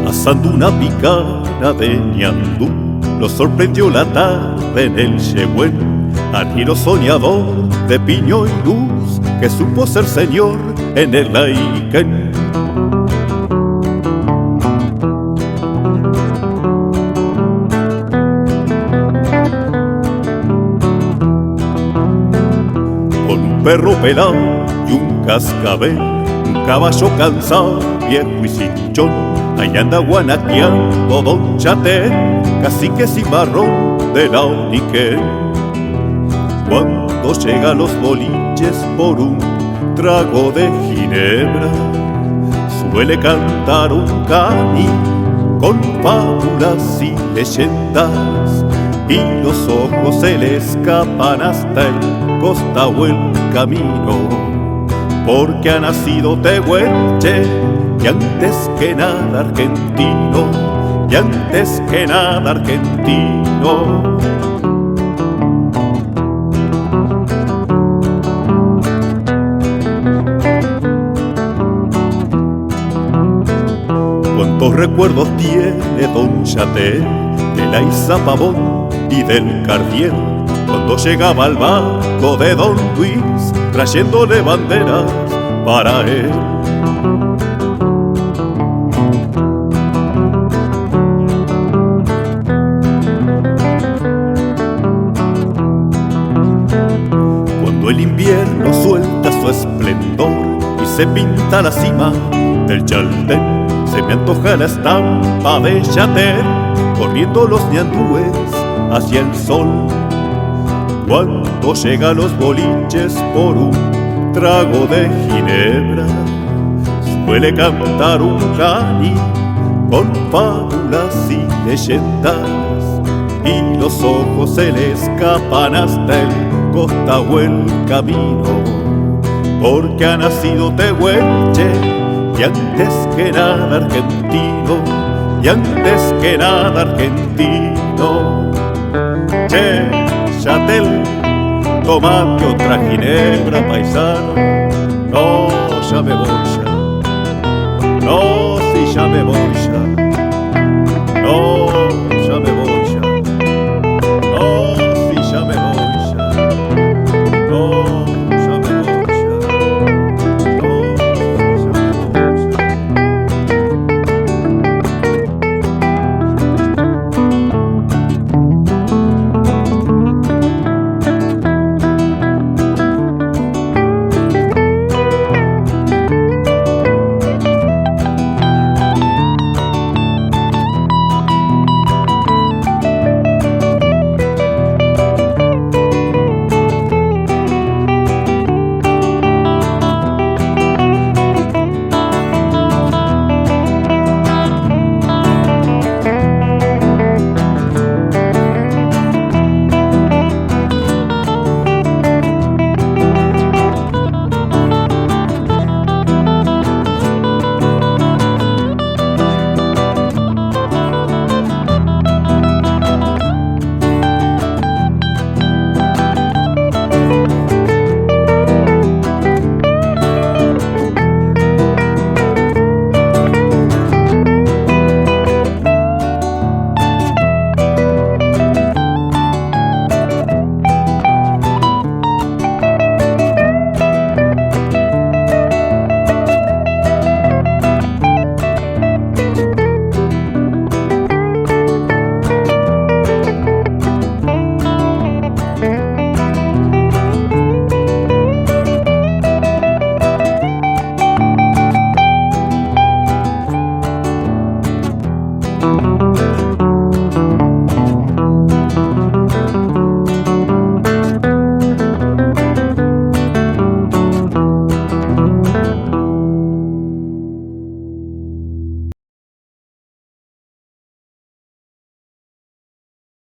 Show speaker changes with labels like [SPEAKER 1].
[SPEAKER 1] Asando una picana de ñandú, lo sorprendió la tarde en el Yehuén, arriero soñador de piño y luz, que supo ser señor en el Laiquén. Con un perro pelado y un cascabel, un caballo cansado, viejo y cinchón, ahí anda guanaqueando Don Chatel, cacique cimarrón de la Oniquén. Cuando llega a los boliches por un trago de ginebra, suele cantar un cani con fábulas y leyendas, y los ojos se le escapan hasta el costado el camino, porque ha nacido tehuelche y antes que nada argentino, y antes que nada argentino. Cuántos recuerdos tiene Don Chatel de la Izapavón y del Cardiel, cuando llegaba al barco de Don Luis trayéndole banderas para él. Cuando el invierno suelta su esplendor y se pinta la cima del Chaltén, se me antoja la estampa de Chatel corriendo los ñandúes hacia el sol. Cuando llega a los boliches por un trago de ginebra, suele cantar un cani con fábulas y leyendas, y los ojos se le escapan hasta el costado el camino, porque ha nacido tehuelche y antes que nada argentino, y antes que nada argentino. Che, Chatel, tomate otra ginebra, paisano. No, ya me voy ya. No, si ya me voy ya.